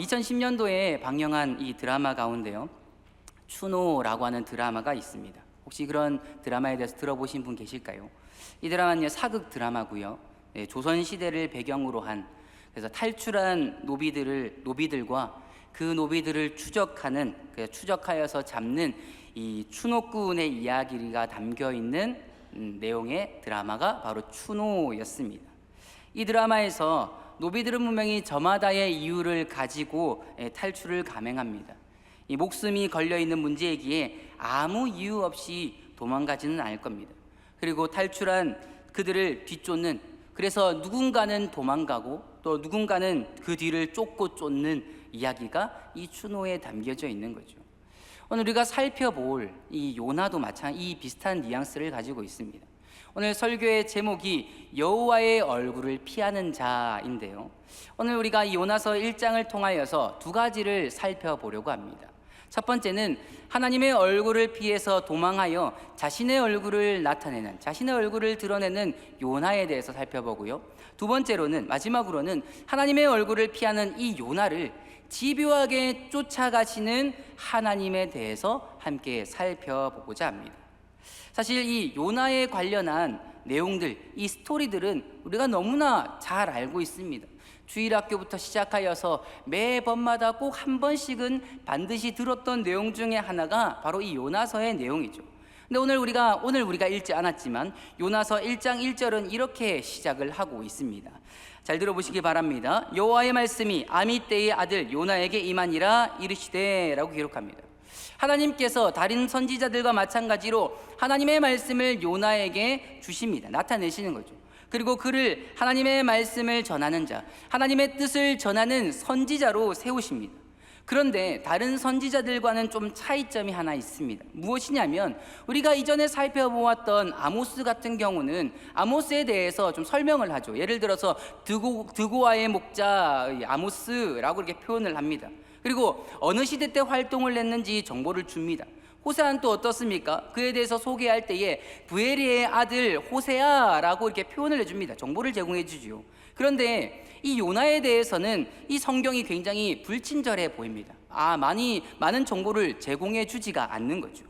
2010년도에 방영한 이 드라마 가운데요, 추노라고 하는 드라마가 있습니다. 혹시 그런 드라마에 대해서 들어보신 분 계실까요? 이 드라마는 사극 드라마고요. 조선 시대를 배경으로 한, 그래서 탈출한 노비들과 그 노비들을 추적하여서 잡는 이 추노꾼의 이야기가 담겨 있는 내용의 드라마가 바로 추노였습니다. 이 드라마에서 노비들은 분명히 저마다의 이유를 가지고 탈출을 감행합니다. 이 목숨이 걸려있는 문제이기에 아무 이유 없이 도망가지는 않을 겁니다. 그리고 탈출한 그들을 뒤쫓는, 그래서 누군가는 도망가고 또 누군가는 그 뒤를 쫓는 이야기가 이 추노에 담겨져 있는 거죠. 오늘 우리가 살펴볼 이 요나도 이 비슷한 뉘앙스를 가지고 있습니다. 오늘 설교의 제목이 여호와의 얼굴을 피하는 자인데요, 오늘 우리가 이 요나서 1장을 통하여서 두 가지를 살펴보려고 합니다. 첫 번째는 하나님의 얼굴을 피해서 도망하여 자신의 얼굴을 나타내는, 자신의 얼굴을 드러내는 요나에 대해서 살펴보고요, 두 번째로는, 마지막으로는 하나님의 얼굴을 피하는 이 요나를 집요하게 쫓아가시는 하나님에 대해서 함께 살펴보고자 합니다. 사실 이 요나에 관련한 내용들, 이 스토리들은 우리가 너무나 잘 알고 있습니다. 주일학교부터 시작하여서 매번마다 꼭 한 번씩은 반드시 들었던 내용 중에 하나가 바로 이 요나서의 내용이죠. 근데 오늘 우리가 읽지 않았지만 요나서 1장 1절은 이렇게 시작을 하고 있습니다. 잘 들어보시기 바랍니다. 여호와의 말씀이 아미떼의 아들 요나에게 임하니라 이르시되 라고 기록합니다. 하나님께서 다른 선지자들과 마찬가지로 하나님의 말씀을 요나에게 주십니다. 나타내시는 거죠. 그리고 그를 하나님의 말씀을 전하는 자, 하나님의 뜻을 전하는 선지자로 세우십니다. 그런데 다른 선지자들과는 좀 차이점이 하나 있습니다. 무엇이냐면, 우리가 이전에 살펴보았던 아모스 같은 경우는 아모스에 대해서 좀 설명을 하죠. 예를 들어서 드고아의 목자 아모스라고 이렇게 표현을 합니다. 그리고 어느 시대 때 활동을 했는지 정보를 줍니다. 호세아는 또 어떻습니까? 그에 대해서 소개할 때에 부에리의 아들 호세아라고 이렇게 표현을 해줍니다. 정보를 제공해 주죠. 그런데 이 요나에 대해서는 이 성경이 굉장히 불친절해 보입니다. 많은 정보를 제공해 주지가 않는 거죠.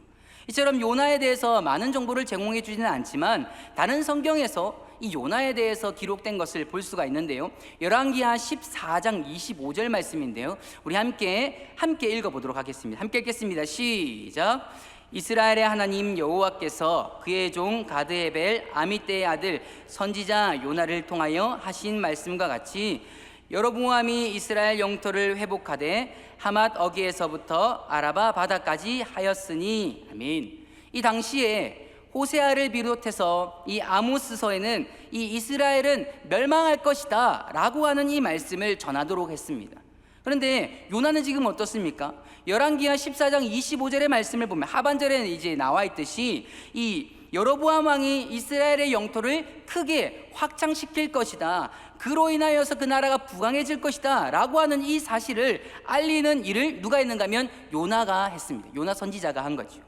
이처럼 요나에 대해서 많은 정보를 제공해 주지는 않지만 다른 성경에서 이 요나에 대해서 기록된 것을 볼 수가 있는데요, 열왕기하 14장 25절 말씀인데요, 우리 함께 읽어보도록 하겠습니다. 함께 읽겠습니다. 시작. 이스라엘의 하나님 여호와께서 그의 종 가드헤벨 아미떼의 아들 선지자 요나를 통하여 하신 말씀과 같이 여로보암이 이스라엘 영토를 회복하되 하맛 어기에서부터 아라바 바다까지 하였으니. 아멘. 이 당시에 호세아를 비롯해서 이 아모스서에는 이 이스라엘은 멸망할 것이다 라고 하는 이 말씀을 전하도록 했습니다. 그런데 요나는 지금 어떻습니까? 열왕기하 14장 25절의 말씀을 보면 하반절에는 이제 나와 있듯이 이 여로보암 왕이 이스라엘의 영토를 크게 확장시킬 것이다, 그로 인하여서 그 나라가 부강해질 것이다 라고 하는 이 사실을 알리는 일을 누가 했는가 하면 요나가 했습니다. 요나 선지자가 한 거죠.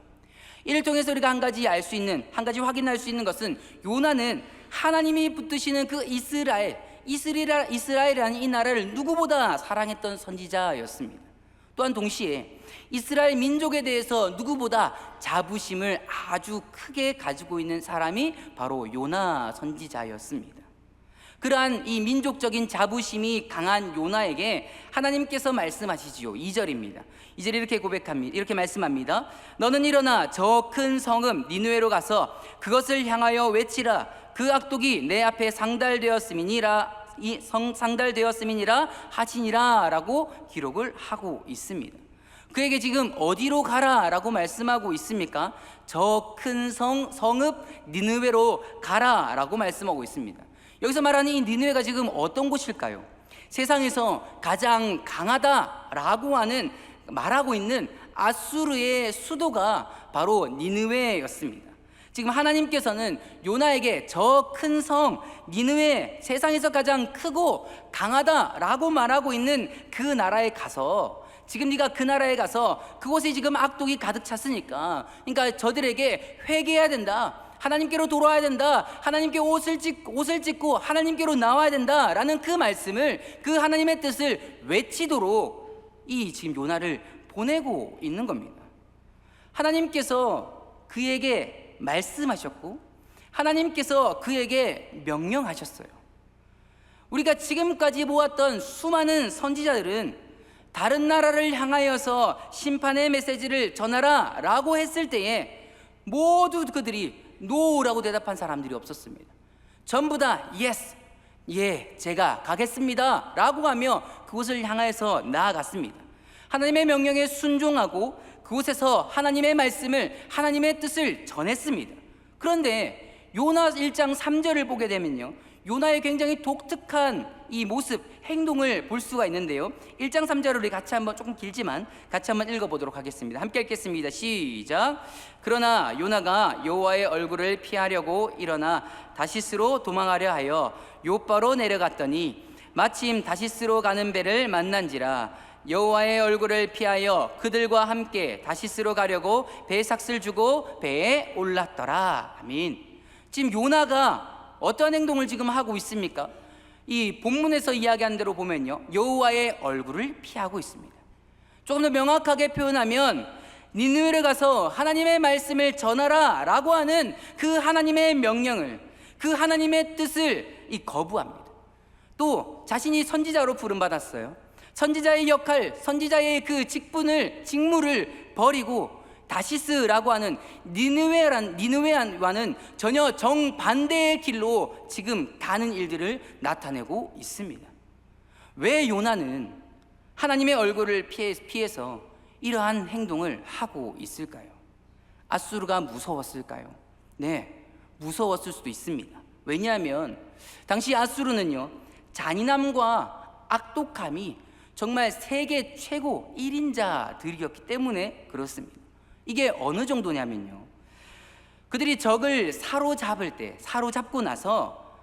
이를 통해서 우리가 한 가지 확인할 수 있는 것은 요나는 하나님이 붙드시는 그 이스라엘이라는 이 나라를 누구보다 사랑했던 선지자였습니다. 또한 동시에 이스라엘 민족에 대해서 누구보다 자부심을 아주 크게 가지고 있는 사람이 바로 요나 선지자였습니다. 그러한 이 민족적인 자부심이 강한 요나에게 하나님께서 말씀하시지요. 2절입니다. 2절에 이렇게 말씀합니다. 너는 일어나 저 큰 성읍 니느웨로 가서 그것을 향하여 외치라. 그 악독이 내 앞에 상달되었음이니라 하시니라 라고 기록을 하고 있습니다. 그에게 지금 어디로 가라 라고 말씀하고 있습니까? 저 큰 성읍 니느웨로 가라 라고 말씀하고 있습니다. 여기서 말하는 이 니느웨가 지금 어떤 곳일까요? 세상에서 가장 강하다라고 말하고 있는 아수르의 수도가 바로 니느웨였습니다. 지금 하나님께서는 요나에게 저 큰 성 니느웨, 세상에서 가장 크고 강하다라고 말하고 있는 그 나라에 가서, 지금 네가 그 나라에 가서 그곳에 지금 악독이 가득 찼으니까, 그러니까 저들에게 회개해야 된다, 하나님께로 돌아와야 된다, 하나님께 옷을 찢고 하나님께로 나와야 된다라는 그 말씀을, 그 하나님의 뜻을 외치도록 이 지금 요나를 보내고 있는 겁니다. 하나님께서 그에게 말씀하셨고 하나님께서 그에게 명령하셨어요. 우리가 지금까지 보았던 수많은 선지자들은 다른 나라를 향하여서 심판의 메시지를 전하라 라고 했을 때에 모두 그들이 노라고 대답한 사람들이 없었습니다. 전부 다 yes, 예, 제가 가겠습니다 라고 하며 그곳을 향하여서 나아갔습니다. 하나님의 명령에 순종하고 그곳에서 하나님의 말씀을, 하나님의 뜻을 전했습니다. 그런데 요나 1장 3절을 보게 되면요, 요나의 굉장히 독특한 이 모습, 행동을 볼 수가 있는데요, 1장 3절을 우리 같이 한번, 조금 길지만 같이 한번 읽어보도록 하겠습니다. 함께 읽겠습니다. 시작. 그러나 요나가 여호와의 얼굴을 피하려고 일어나 다시스로 도망하려 하여 요바로 내려갔더니 마침 다시스로 가는 배를 만난지라. 여호와의 얼굴을 피하여 그들과 함께 다시스로 가려고 배에 삭슬 주고 배에 올랐더라. 아멘. 지금 요나가 어떠한 행동을 지금 하고 있습니까? 이 본문에서 이야기한 대로 보면요, 여호와의 얼굴을 피하고 있습니다. 조금 더 명확하게 표현하면 니느웨를 가서 하나님의 말씀을 전하라 라고 하는 그 하나님의 명령을, 그 하나님의 뜻을 거부합니다. 또 자신이 선지자로 부름받았어요. 선지자의 역할, 선지자의 그 직무를 버리고 다시스라고 하는 니느웨와는 전혀 정반대의 길로 지금 가는 일들을 나타내고 있습니다. 왜 요나는 하나님의 얼굴을 피해서 이러한 행동을 하고 있을까요? 아수르가 무서웠을까요? 네, 무서웠을 수도 있습니다. 왜냐하면 당시 아수르는요, 잔인함과 악독함이 정말 세계 최고 1인자들이었기 때문에 그렇습니다. 이게 어느 정도냐면요, 그들이 적을 사로잡고 나서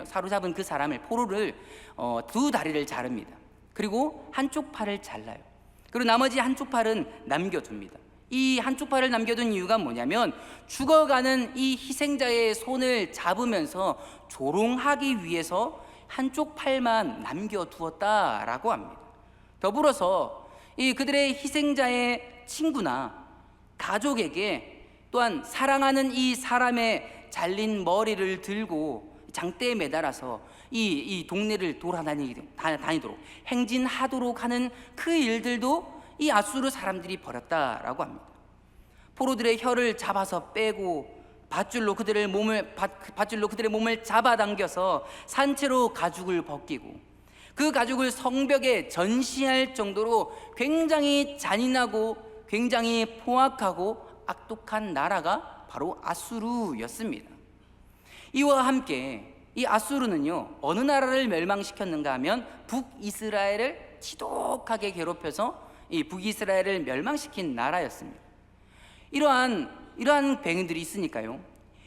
사로잡은 그 사람을, 포로를 두 다리를 자릅니다. 그리고 한쪽 팔을 잘라요. 그리고 나머지 한쪽 팔은 남겨둡니다. 이 한쪽 팔을 남겨둔 이유가 뭐냐면 죽어가는 이 희생자의 손을 잡으면서 조롱하기 위해서 한쪽 팔만 남겨두었다라고 합니다. 더불어서 그들의 희생자의 친구나 가족에게 또한 사랑하는 이 사람의 잘린 머리를 들고 장대에 매달아서 이 동네를 돌아다니도록 행진하도록 하는 그 일들도 이 아수르 사람들이 벌였다라고 합니다. 포로들의 혀를 잡아서 빼고 밧줄로 그들의 몸을 잡아당겨서 산채로 가죽을 벗기고 그 가죽을 성벽에 전시할 정도로 굉장히 잔인하고 굉장히 포악하고 악독한 나라가 바로 아수르였습니다. 이와 함께 이 아수르는요, 어느 나라를 멸망시켰는가 하면 북이스라엘을 지독하게 괴롭혀서 이 북이스라엘을 멸망시킨 나라였습니다. 이러한 병들이 있으니까요,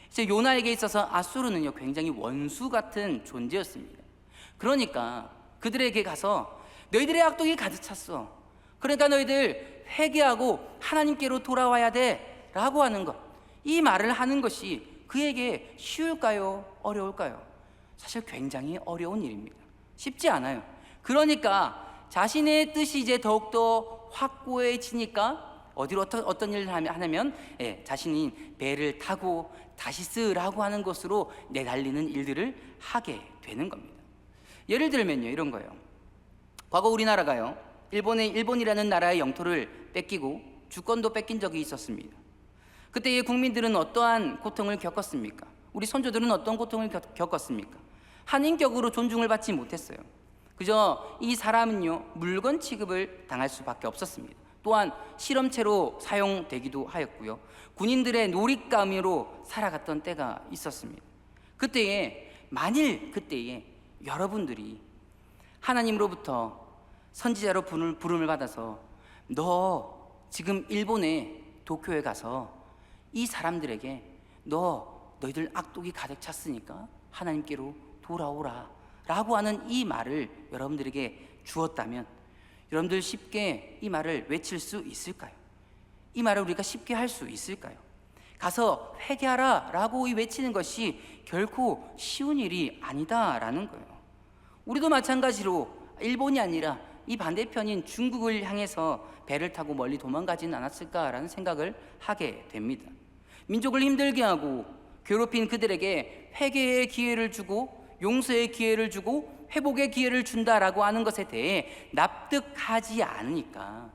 이제 요나에게 있어서 아수르는요, 굉장히 원수 같은 존재였습니다. 그러니까 그들에게 가서 너희들의 악독이 가득 찼어, 그러니까 너희들 회개하고 하나님께로 돌아와야 돼 라고 하는 것, 이 말을 하는 것이 그에게 쉬울까요? 어려울까요? 사실 굉장히 어려운 일입니다. 쉽지 않아요. 그러니까 자신의 뜻이 이제 더욱더 확고해지니까 어떤 일을 하냐면 자신이 배를 타고 다시스라고 하는 곳으로 내달리는 일들을 하게 되는 겁니다. 예를 들면요, 이런 거예요. 과거 우리나라가요, 일본이라는 나라의 영토를 뺏기고 주권도 뺏긴 적이 있었습니다. 그때의 국민들은 어떠한 고통을 겪었습니까? 우리 선조들은 어떤 고통을 겪었습니까? 한인격으로 존중을 받지 못했어요. 그저 이 사람은요, 물건 취급을 당할 수밖에 없었습니다. 또한 실험체로 사용되기도 하였고요, 군인들의 놀잇감으로 살아갔던 때가 있었습니다. 만일 그때에 여러분들이 하나님으로부터 선지자로 부름을 받아서 너 지금 일본의 도쿄에 가서 이 사람들에게 너희들 악독이 가득 찼으니까 하나님께로 돌아오라 라고 하는 이 말을 여러분들에게 주었다면 여러분들 쉽게 이 말을 외칠 수 있을까요? 이 말을 우리가 쉽게 할 수 있을까요? 가서 회개하라 라고 외치는 것이 결코 쉬운 일이 아니다라는 거예요. 우리도 마찬가지로 일본이 아니라 이 반대편인 중국을 향해서 배를 타고 멀리 도망가지는 않았을까라는 생각을 하게 됩니다. 민족을 힘들게 하고 괴롭힌 그들에게 회개의 기회를 주고 용서의 기회를 주고 회복의 기회를 준다라고 하는 것에 대해 납득하지 않으니까,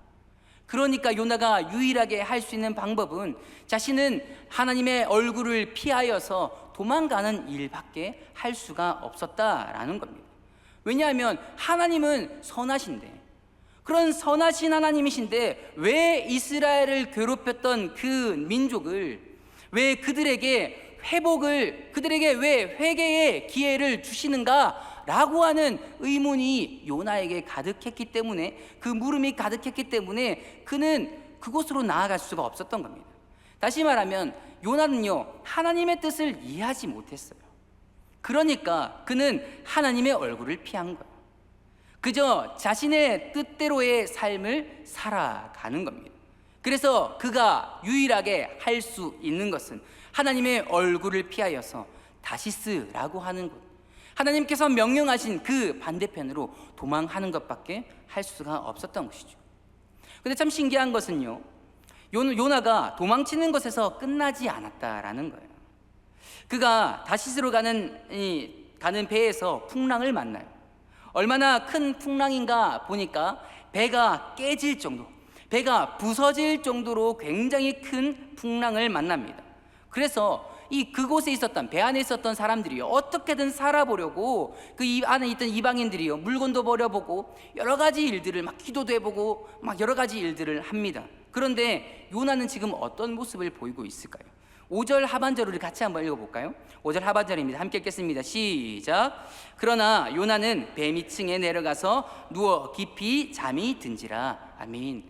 그러니까 요나가 유일하게 할 수 있는 방법은 자신은 하나님의 얼굴을 피하여서 도망가는 일밖에 할 수가 없었다라는 겁니다. 왜냐하면 하나님은 선하신데, 그런 선하신 하나님이신데 왜 이스라엘을 괴롭혔던 그 민족을, 왜 그들에게 왜 회개의 기회를 주시는가 라고 하는 의문이 요나에게 가득했기 때문에, 그 물음이 가득했기 때문에 그는 그곳으로 나아갈 수가 없었던 겁니다. 다시 말하면 요나는요, 하나님의 뜻을 이해하지 못했어요. 그러니까 그는 하나님의 얼굴을 피한 거예요. 그저 자신의 뜻대로의 삶을 살아가는 겁니다. 그래서 그가 유일하게 할 수 있는 것은 하나님의 얼굴을 피하여서 다시스라고 하는 곳, 하나님께서 명령하신 그 반대편으로 도망하는 것밖에 할 수가 없었던 것이죠. 근데 참 신기한 것은요, 요나가 도망치는 것에서 끝나지 않았다라는 거예요. 그가 다시스로 가는 배에서 풍랑을 만나요. 얼마나 큰 풍랑인가 보니까 배가 깨질 정도, 배가 부서질 정도로 굉장히 큰 풍랑을 만납니다. 그래서 그곳에 있었던, 배 안에 있었던 사람들이요, 어떻게든 살아보려고 그 안에 있던 이방인들이요, 물건도 버려보고 여러 가지 일들을 막 기도도 해보고 막 여러 가지 일들을 합니다. 그런데 요나는 지금 어떤 모습을 보이고 있을까요? 5절 하반절을 같이 한번 읽어볼까요? 5절 하반절입니다. 함께 읽겠습니다. 시작. 그러나 요나는 배 밑층에 내려가서 누워 깊이 잠이 든지라. 아멘.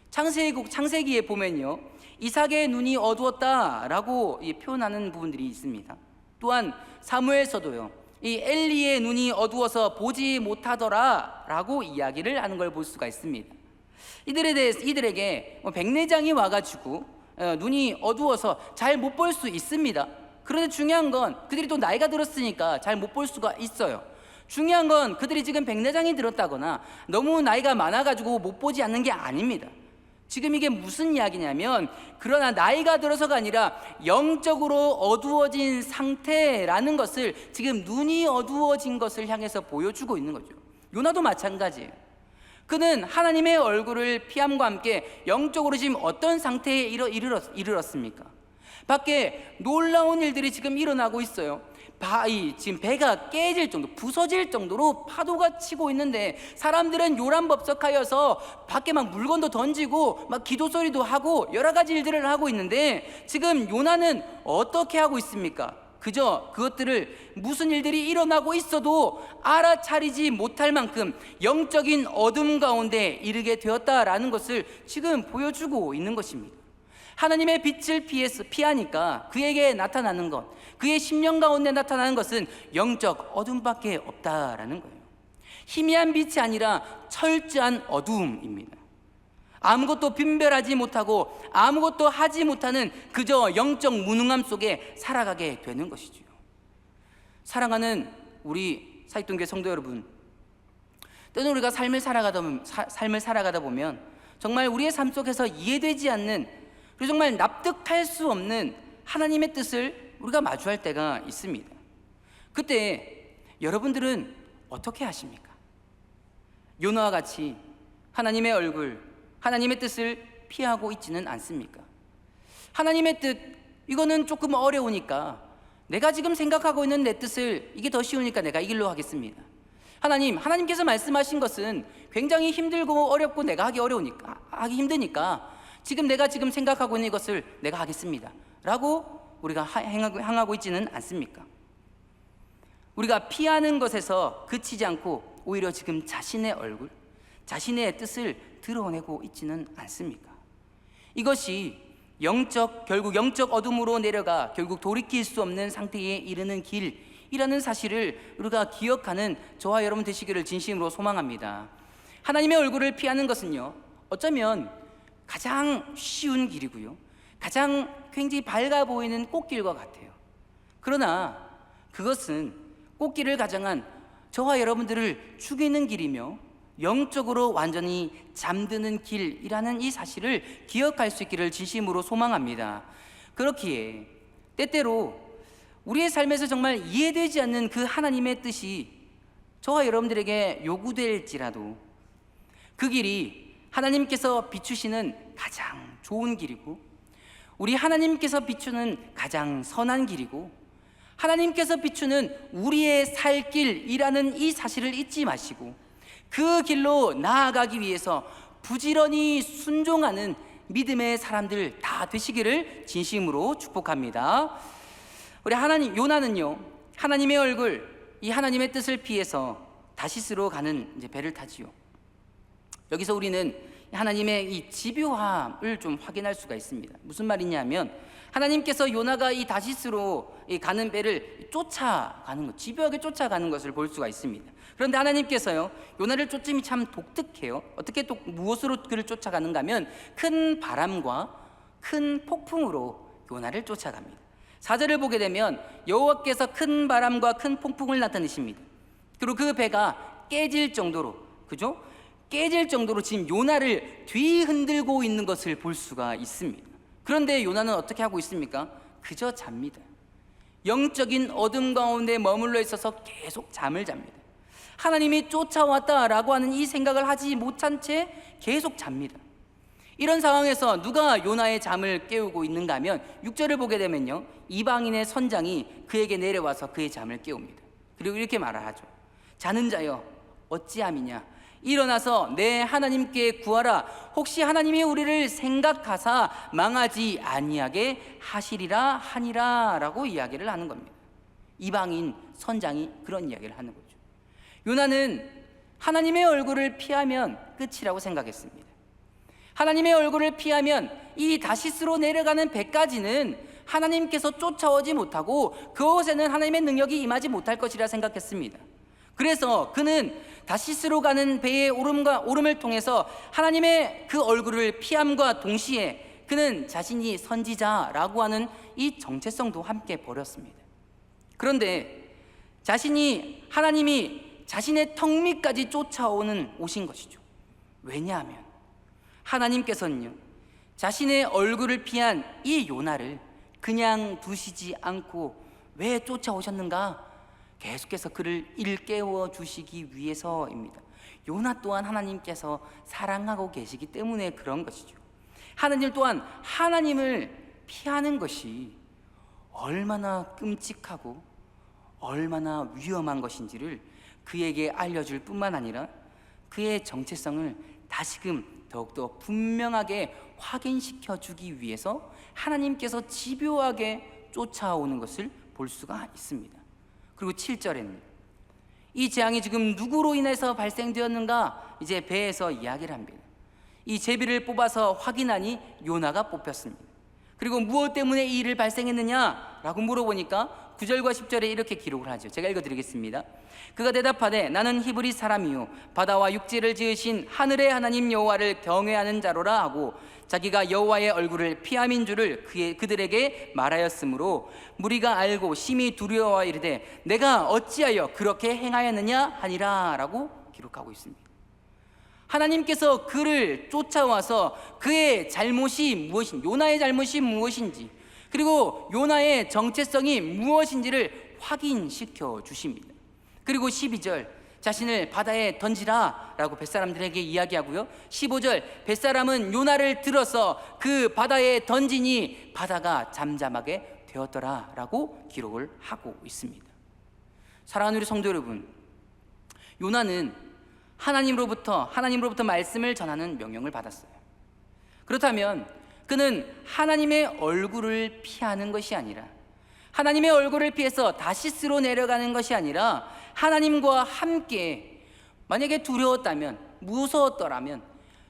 창세기에 보면요, 이삭의 눈이 어두웠다라고 표현하는 부분들이 있습니다. 또한 사무엘서도요, 이 엘리의 눈이 어두워서 보지 못하더라라고 이야기를 하는 걸 볼 수가 있습니다. 이들에게 백내장이 와가지고 눈이 어두워서 잘 못 볼 수 있습니다. 그런데 중요한 건 그들이 또 나이가 들었으니까 잘 못 볼 수가 있어요. 중요한 건 그들이 지금 백내장이 들었다거나 너무 나이가 많아가지고 못 보지 않는 게 아닙니다. 지금 이게 무슨 이야기냐면, 그러나 나이가 들어서가 아니라 영적으로 어두워진 상태라는 것을, 지금 눈이 어두워진 것을 향해서 보여주고 있는 거죠. 요나도 마찬가지예요. 그는 하나님의 얼굴을 피함과 함께 영적으로 지금 어떤 상태에 이르렀습니까? 밖에 놀라운 일들이 지금 일어나고 있어요. 지금 배가 깨질 정도, 부서질 정도로 파도가 치고 있는데 사람들은 요란법석하여서 밖에 막 물건도 던지고 막 기도 소리도 하고 여러 가지 일들을 하고 있는데, 지금 요나는 어떻게 하고 있습니까? 그저 그것들을, 무슨 일들이 일어나고 있어도 알아차리지 못할 만큼 영적인 어둠 가운데 이르게 되었다라는 것을 지금 보여주고 있는 것입니다. 하나님의 빛을 피하니까 그에게 나타나는 것, 그의 심령 가운데 나타나는 것은 영적 어둠밖에 없다라는 거예요. 희미한 빛이 아니라 철저한 어두움입니다. 아무것도 분별하지 못하고 아무것도 하지 못하는 그저 영적 무능함 속에 살아가게 되는 것이죠. 사랑하는 우리 사익동교회 성도 여러분, 때는 우리가 삶을 살아가다 보면 정말 우리의 삶 속에서 이해되지 않는, 그리고 정말 납득할 수 없는 하나님의 뜻을 우리가 마주할 때가 있습니다. 그때 여러분들은 어떻게 하십니까? 요나와 같이 하나님의 얼굴, 하나님의 뜻을 피하고 있지는 않습니까? 하나님의 뜻, 이거는 조금 어려우니까 내가 지금 생각하고 있는 내 뜻을, 이게 더 쉬우니까 내가 이 길로 하겠습니다. 하나님께서 말씀하신 것은 굉장히 힘들고 어렵고 내가 하기 힘드니까 지금 내가 생각하고 있는 것을 내가 하겠습니다 라고 우리가 행하고 있지는 않습니까? 우리가 피하는 것에서 그치지 않고 오히려 지금 자신의 얼굴, 자신의 뜻을 드러내고 있지는 않습니까? 이것이 결국 영적 어둠으로 내려가 결국 돌이킬 수 없는 상태에 이르는 길이라는 사실을 우리가 기억하는 저와 여러분 되시기를 진심으로 소망합니다. 하나님의 얼굴을 피하는 것은요, 어쩌면 가장 쉬운 길이고요, 가장 굉장히 밝아 보이는 꽃길과 같아요. 그러나 그것은 꽃길을 가장한 저와 여러분들을 죽이는 길이며 영적으로 완전히 잠드는 길이라는 이 사실을 기억할 수 있기를 진심으로 소망합니다. 그렇기에 때때로 우리의 삶에서 정말 이해되지 않는 그 하나님의 뜻이 저와 여러분들에게 요구될지라도 그 길이 하나님께서 비추시는 가장 좋은 길이고, 우리 하나님께서 비추는 가장 선한 길이고, 하나님께서 비추는 우리의 살 길이라는 이 사실을 잊지 마시고 그 길로 나아가기 위해서 부지런히 순종하는 믿음의 사람들 다 되시기를 진심으로 축복합니다. 우리 요나는요, 하나님의 얼굴, 이 하나님의 뜻을 피해서 다시스로 가는 배를 타지요. 여기서 우리는 하나님의 이 집요함을 좀 확인할 수가 있습니다. 무슨 말이냐면, 하나님께서 요나가 이 다시스로 가는 배를 쫓아가는 것, 집요하게 쫓아가는 것을 볼 수가 있습니다. 그런데 하나님께서요, 요나를 쫓음이 참 독특해요. 어떻게 또 무엇으로 그를 쫓아가는가 하면 큰 바람과 큰 폭풍으로 요나를 쫓아갑니다. 4절을 보게 되면 여호와께서 큰 바람과 큰 폭풍을 나타내십니다. 그리고 그 배가 깨질 정도로, 그죠? 깨질 정도로 지금 요나를 뒤흔들고 있는 것을 볼 수가 있습니다. 그런데 요나는 어떻게 하고 있습니까? 그저 잡니다. 영적인 어둠 가운데 머물러 있어서 계속 잠을 잡니다. 하나님이 쫓아왔다라고 하는 이 생각을 하지 못한 채 계속 잡니다. 이런 상황에서 누가 요나의 잠을 깨우고 있는가 하면 6절을 보게 되면요, 이방인의 선장이 그에게 내려와서 그의 잠을 깨웁니다. 그리고 이렇게 말을 하죠. 자는 자여 어찌함이냐, 일어나서 내 하나님께 구하라. 혹시 하나님이 우리를 생각하사 망하지 아니하게 하시리라 하니라 라고 이야기를 하는 겁니다. 이방인 선장이 그런 이야기를 하는 거죠. 요나는 하나님의 얼굴을 피하면 끝이라고 생각했습니다. 하나님의 얼굴을 피하면 이 다시스로 내려가는 배까지는 하나님께서 쫓아오지 못하고 그곳에는 하나님의 능력이 임하지 못할 것이라 생각했습니다. 그래서 그는 다시스로 가는 배의 오름을 통해서 하나님의 그 얼굴을 피함과 동시에 그는 자신이 선지자라고 하는 이 정체성도 함께 버렸습니다. 그런데 하나님이 자신의 턱 밑까지 오신 것이죠. 왜냐하면 하나님께서는요, 자신의 얼굴을 피한 이 요나를 그냥 두시지 않고 왜 쫓아오셨는가? 계속해서 그를 일깨워 주시기 위해서입니다. 요나 또한 하나님께서 사랑하고 계시기 때문에 그런 것이죠. 하나님 또한 하나님을 피하는 것이 얼마나 끔찍하고 얼마나 위험한 것인지를 그에게 알려줄 뿐만 아니라 그의 정체성을 다시금 더욱더 분명하게 확인시켜 주기 위해서 하나님께서 집요하게 쫓아오는 것을 볼 수가 있습니다. 그리고 7절에는 이 재앙이 지금 누구로 인해서 발생되었는가 이제 배에서 이야기를 합니다. 이 제비를 뽑아서 확인하니 요나가 뽑혔습니다. 그리고 무엇 때문에 이 일을 발생했느냐라고 물어보니까 9절과 10절에 이렇게 기록을 하죠. 제가 읽어드리겠습니다. 그가 대답하되 나는 히브리 사람이요 바다와 육지를 지으신 하늘의 하나님 여호와를 경외하는 자로라 하고 자기가 여호와의 얼굴을 피함인 줄을 그들에게 말하였으므로 무리가 알고 심히 두려워하여 이르되 내가 어찌하여 그렇게 행하였느냐 하니라 라고 기록하고 있습니다. 하나님께서 그를 쫓아와서 그의 잘못이 무엇인지, 요나의 잘못이 무엇인지, 그리고 요나의 정체성이 무엇인지를 확인시켜 주십니다. 그리고 12절 자신을 바다에 던지라 라고 뱃사람들에게 이야기하고요, 15절 뱃사람은 요나를 들어서 그 바다에 던지니 바다가 잠잠하게 되었더라 라고 기록을 하고 있습니다. 사랑하는 우리 성도 여러분, 요나는 하나님으로부터 말씀을 전하는 명령을 받았어요. 그렇다면 그는 하나님의 얼굴을 피하는 것이 아니라, 하나님의 얼굴을 피해서 다시스로 내려가는 것이 아니라 하나님과 함께, 만약에 두려웠다면, 무서웠더라면,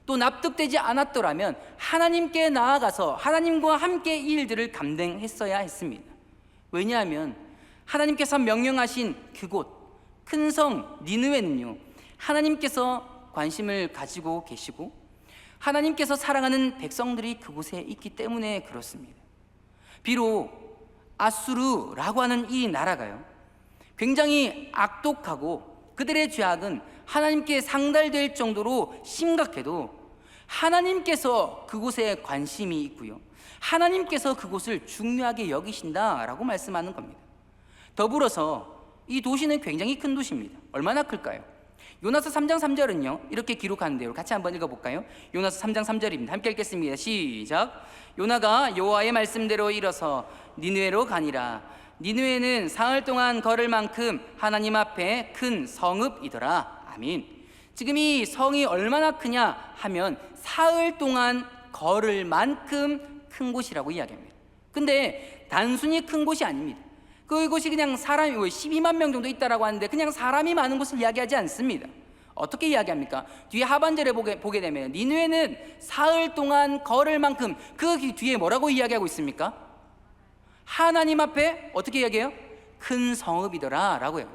또 납득되지 않았더라면 하나님께 나아가서 하나님과 함께 이 일들을 감당했어야 했습니다. 왜냐하면 하나님께서 명령하신 그곳 큰 성 니느웨는요, 하나님께서 관심을 가지고 계시고 하나님께서 사랑하는 백성들이 그곳에 있기 때문에 그렇습니다. 비록 아수르라고 하는 이 나라가요, 굉장히 악독하고 그들의 죄악은 하나님께 상달될 정도로 심각해도 하나님께서 그곳에 관심이 있고요, 하나님께서 그곳을 중요하게 여기신다라고 말씀하는 겁니다. 더불어서 이 도시는 굉장히 큰 도시입니다. 얼마나 클까요? 요나서 3장 3절은요 이렇게 기록하는데요, 같이 한번 읽어볼까요? 요나서 3장 3절입니다. 함께 읽겠습니다. 시작. 요나가 여호와의 말씀대로 일어서 니느웨로 가니라. 니느웨는 사흘 동안 걸을 만큼 하나님 앞에 큰 성읍이더라. 아멘. 지금 이 성이 얼마나 크냐 하면 사흘 동안 걸을 만큼 큰 곳이라고 이야기합니다. 근데 단순히 큰 곳이 아닙니다. 그곳이 그냥 사람이 12만 명 정도 있다라고 하는데 그냥 사람이 많은 곳을 이야기하지 않습니다. 어떻게 이야기합니까? 뒤에 하반절에 보게 되면 니느웨는 사흘 동안 걸을 만큼, 그 뒤에 뭐라고 이야기하고 있습니까? 하나님 앞에 어떻게 이야기해요? 큰 성읍이더라 라고 해요.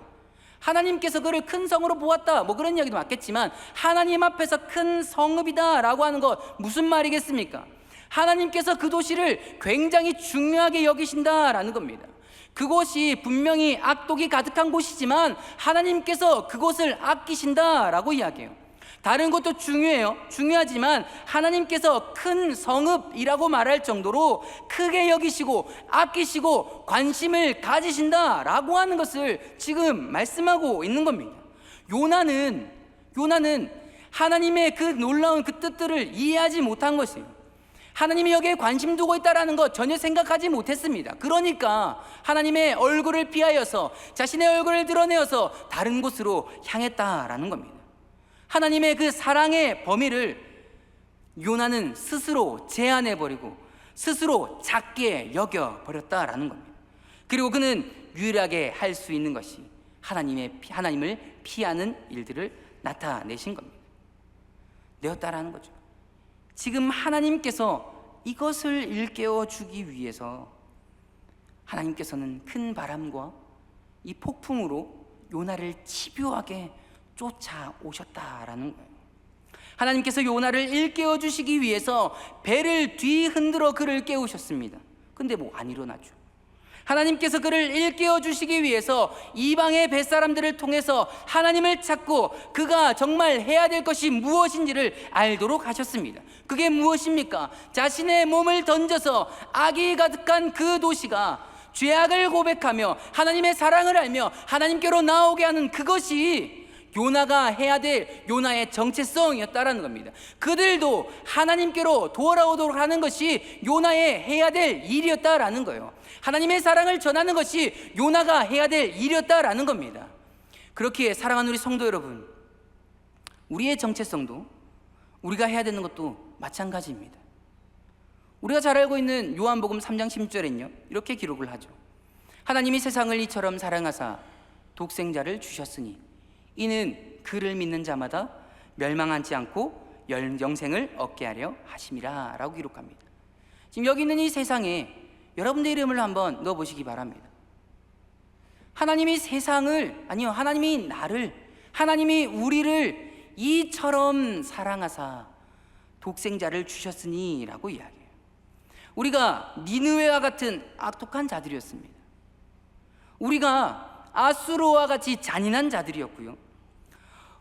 하나님께서 그를 큰 성으로 보았다, 뭐 그런 이야기도 맞겠지만 하나님 앞에서 큰 성읍이다 라고 하는 것 무슨 말이겠습니까? 하나님께서 그 도시를 굉장히 중요하게 여기신다라는 겁니다. 그곳이 분명히 악독이 가득한 곳이지만 하나님께서 그곳을 아끼신다라고 이야기해요. 다른 것도 중요하지만 하나님께서 큰 성읍이라고 말할 정도로 크게 여기시고 아끼시고 관심을 가지신다라고 하는 것을 지금 말씀하고 있는 겁니다. 요나는 하나님의 그 놀라운 그 뜻들을 이해하지 못한 것이에요. 하나님이 여기에 관심 두고 있다는 것 전혀 생각하지 못했습니다. 그러니까 하나님의 얼굴을 피하여서 자신의 얼굴을 드러내어서 다른 곳으로 향했다라는 겁니다. 하나님의 그 사랑의 범위를 요나는 스스로 제한해버리고 스스로 작게 여겨버렸다라는 겁니다. 그리고 그는 유일하게 할 수 있는 것이 하나님을 피하는 일들을 나타내신 겁니다. 되었다라는 거죠. 지금 하나님께서 이것을 일깨워 주기 위해서 하나님께서는 큰 바람과 이 폭풍으로 요나를 집요하게 쫓아오셨다라는 거예요. 하나님께서 요나를 일깨워 주시기 위해서 배를 뒤흔들어 그를 깨우셨습니다. 근데 뭐 안 일어나죠. 하나님께서 그를 일깨워 주시기 위해서 이방의 뱃사람들을 통해서 하나님을 찾고 그가 정말 해야 될 것이 무엇인지를 알도록 하셨습니다. 그게 무엇입니까? 자신의 몸을 던져서 악이 가득한 그 도시가 죄악을 고백하며 하나님의 사랑을 알며 하나님께로 나오게 하는 그것이 요나가 해야 될 요나의 정체성이었다라는 겁니다. 그들도 하나님께로 돌아오도록 하는 것이 요나의 해야 될 일이었다라는 거예요. 하나님의 사랑을 전하는 것이 요나가 해야 될 일이었다라는 겁니다. 그렇기에 사랑하는 우리 성도 여러분, 우리의 정체성도 우리가 해야 되는 것도 마찬가지입니다. 우리가 잘 알고 있는 요한복음 3장 10절엔요 이렇게 기록을 하죠. 하나님이 세상을 이처럼 사랑하사 독생자를 주셨으니 이는 그를 믿는 자마다 멸망하지 않고 영생을 얻게 하려 하심이라 라고 기록합니다. 지금 여기 있는 이 세상에 여러분의 이름을 한번 넣어보시기 바랍니다. 하나님이 하나님이 나를, 하나님이 우리를 이처럼 사랑하사 독생자를 주셨으니 라고 이야기해요. 우리가 니느웨와 같은 악독한 자들이었습니다. 우리가 아수르와 같이 잔인한 자들이었고요,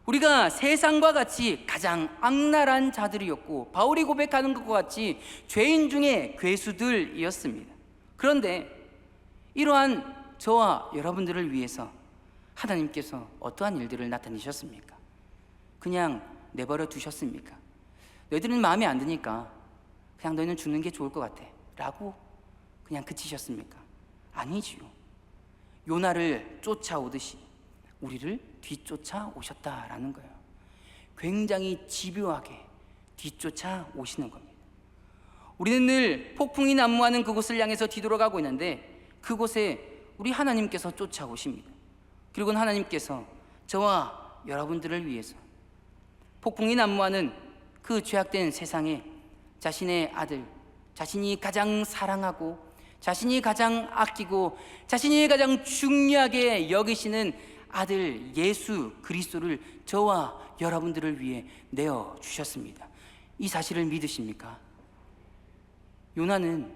우리가 세상과 같이 가장 악랄한 자들이었고 바울이 고백하는 것과 같이 죄인 중에 괴수들이었습니다. 그런데 이러한 저와 여러분들을 위해서 하나님께서 어떠한 일들을 나타내셨습니까? 그냥 내버려 두셨습니까? 너희들은 마음에 안 드니까 그냥 너희는 죽는 게 좋을 것 같아 라고 그냥 그치셨습니까? 아니지요. 요나를 쫓아오듯이 우리를 뒤쫓아 오셨다라는 거예요. 굉장히 집요하게 뒤쫓아 오시는 겁니다. 우리는 늘 폭풍이 난무하는 그곳을 향해서 뒤돌아가고 있는데 그곳에 우리 하나님께서 쫓아오십니다. 그리고 하나님께서 저와 여러분들을 위해서 폭풍이 난무하는 그 죄악된 세상에 자신의 아들, 자신이 가장 사랑하고 자신이 가장 아끼고 자신이 가장 중요하게 여기시는 아들 예수 그리스도를 저와 여러분들을 위해 내어 주셨습니다. 이 사실을 믿으십니까? 요나는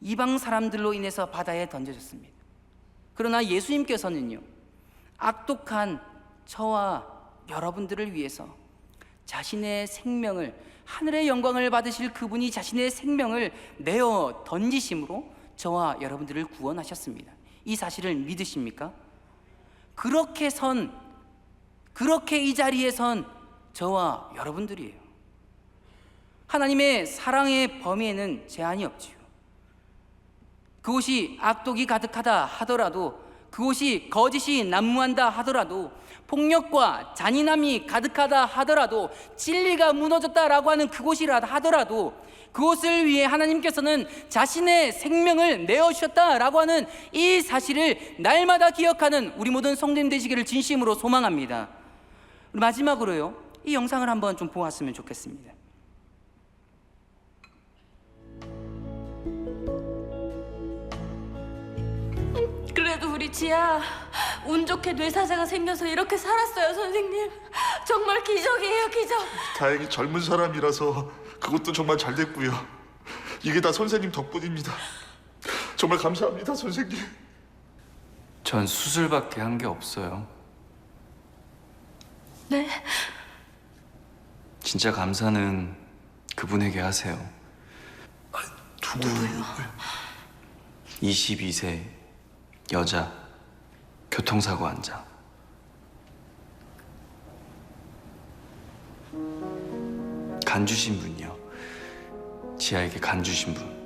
이방 사람들로 인해서 바다에 던져졌습니다. 그러나 예수님께서는요, 악독한 저와 여러분들을 위해서 자신의 생명을, 하늘의 영광을 받으실 그분이 자신의 생명을 내어 던지심으로 저와 여러분들을 구원하셨습니다. 이 사실을 믿으십니까? 그렇게 이 자리에 선 저와 여러분들이에요. 하나님의 사랑의 범위에는 제한이 없지요. 그곳이 악독이 가득하다 하더라도, 그곳이 거짓이 난무한다 하더라도, 폭력과 잔인함이 가득하다 하더라도, 진리가 무너졌다라고 하는 그곳이라 하더라도, 그곳을 위해 하나님께서는 자신의 생명을 내어주셨다라고 하는 이 사실을 날마다 기억하는 우리 모든 성도님 되시기를 진심으로 소망합니다. 마지막으로요, 이 영상을 한번 좀 보았으면 좋겠습니다. 그래도 우리 지아 운 좋게 뇌사자가 생겨서 이렇게 살았어요, 선생님. 정말 기적이에요, 기적. 다행히 젊은 사람이라서 그것도 정말 잘 됐고요. 이게 다 선생님 덕분입니다. 정말 감사합니다, 선생님. 전 수술밖에 한 게 없어요. 네? 진짜 감사는 그분에게 하세요. 누구요? 22세 여자 교통사고 환자. 간 주신 분이요. 지아에게 간 주신 분.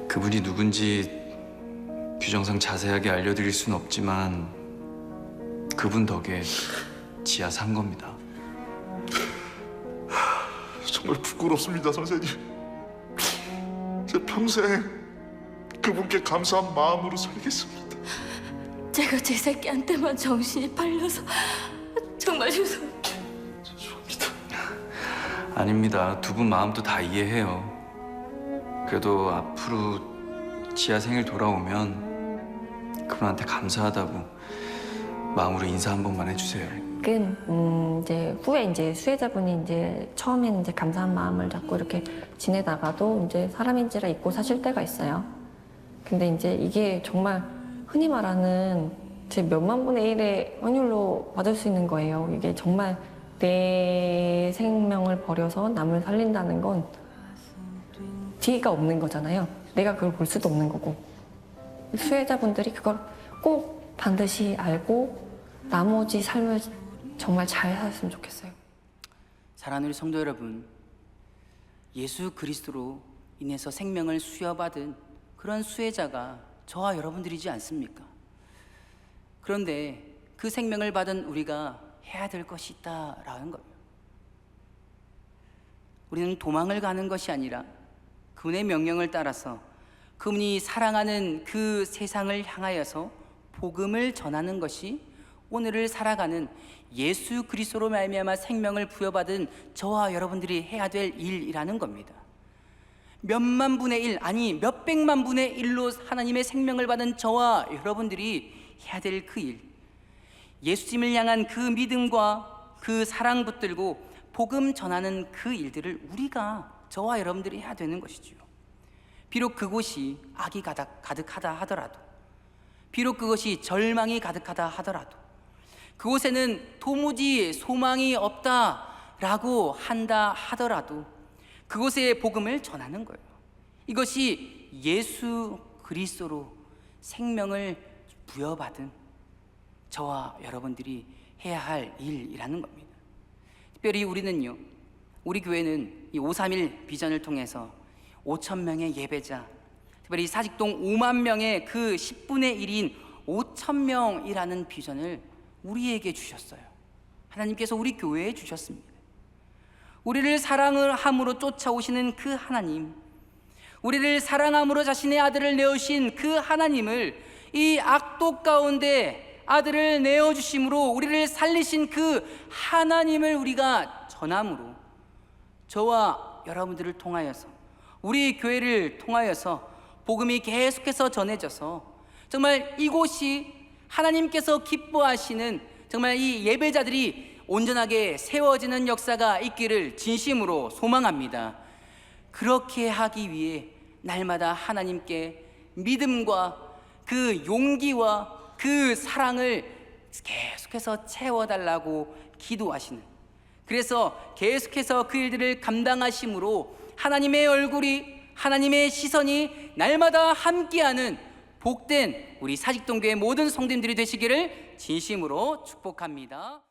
그분이 누군지 규정상 자세하게 알려드릴 순 없지만 그분 덕에 지아 산 겁니다. 정말 부끄럽습니다, 선생님. 제 평생 그분께 감사한 마음으로 살겠습니다. 제가 제 새끼한테만 정신이 팔려서 정말 죄송해요. 죄송합니다. 아닙니다. 두 분 마음도 다 이해해요. 그래도 앞으로 지아 생일 돌아오면 그분한테 감사하다고 마음으로 인사 한 번만 해주세요. 이제 후에 이제 수혜자분이 이제 처음에는 이제 감사한 마음을 갖고 이렇게 지내다가도 이제 사람인지라 잊고 사실 때가 있어요. 근데 이제 이게 정말 흔히 말하는 제 몇만 분의 1의 확률로 받을 수 있는 거예요. 이게 정말 내 생명을 버려서 남을 살린다는 건 뒤가 없는 거잖아요. 내가 그걸 볼 수도 없는 거고. 수혜자분들이 그걸 꼭 반드시 알고 나머지 삶을 정말 잘 살았으면 좋겠어요. 사랑하는 우리 성도 여러분, 예수 그리스도로 인해서 생명을 수여받은 그런 수혜자가 저와 여러분들이지 않습니까? 그런데 그 생명을 받은 우리가 해야 될 것이 있다라는 겁니다. 우리는 도망을 가는 것이 아니라 그분의 명령을 따라서 그분이 사랑하는 그 세상을 향하여서 복음을 전하는 것이 오늘을 살아가는 예수 그리스도로 말미암아 생명을 부여받은 저와 여러분들이 해야 될 일이라는 겁니다. 몇만 분의 1, 아니 몇백만 분의 1로 하나님의 생명을 받은 저와 여러분들이 해야 될 그 일, 예수님을 향한 그 믿음과 그 사랑 붙들고 복음 전하는 그 일들을 우리가, 저와 여러분들이 해야 되는 것이죠. 비록 그곳이 악이 가득하다 하더라도, 비록 그것이 절망이 가득하다 하더라도, 그곳에는 도무지 소망이 없다라고 한다 하더라도 그곳에 복음을 전하는 거예요. 이것이 예수 그리스도로 생명을 부여받은 저와 여러분들이 해야 할 일이라는 겁니다. 특별히 우리는요, 우리 교회는 이 531 비전을 통해서 5,000명의 예배자, 특별히 사직동 5만 명의 그 10분의 1인 5,000명이라는 비전을 우리에게 주셨어요. 하나님께서 우리 교회에 주셨습니다. 우리를 사랑을 함으로 쫓아오시는 그 하나님, 우리를 사랑함으로 자신의 아들을 내어주신 그 하나님을 이 악독 가운데 아들을 내어주심으로 우리를 살리신 그 하나님을 우리가 전함으로 저와 여러분들을 통하여서, 우리 교회를 통하여서 복음이 계속해서 전해져서 정말 이곳이 하나님께서 기뻐하시는 정말 이 예배자들이 온전하게 세워지는 역사가 있기를 진심으로 소망합니다. 그렇게 하기 위해 날마다 하나님께 믿음과 그 용기와 그 사랑을 계속해서 채워달라고 기도하시는, 그래서 계속해서 그 일들을 감당하심으로 하나님의 얼굴이, 하나님의 시선이 날마다 함께하는 복된 우리 사직동교회 모든 성도님들이 되시기를 진심으로 축복합니다.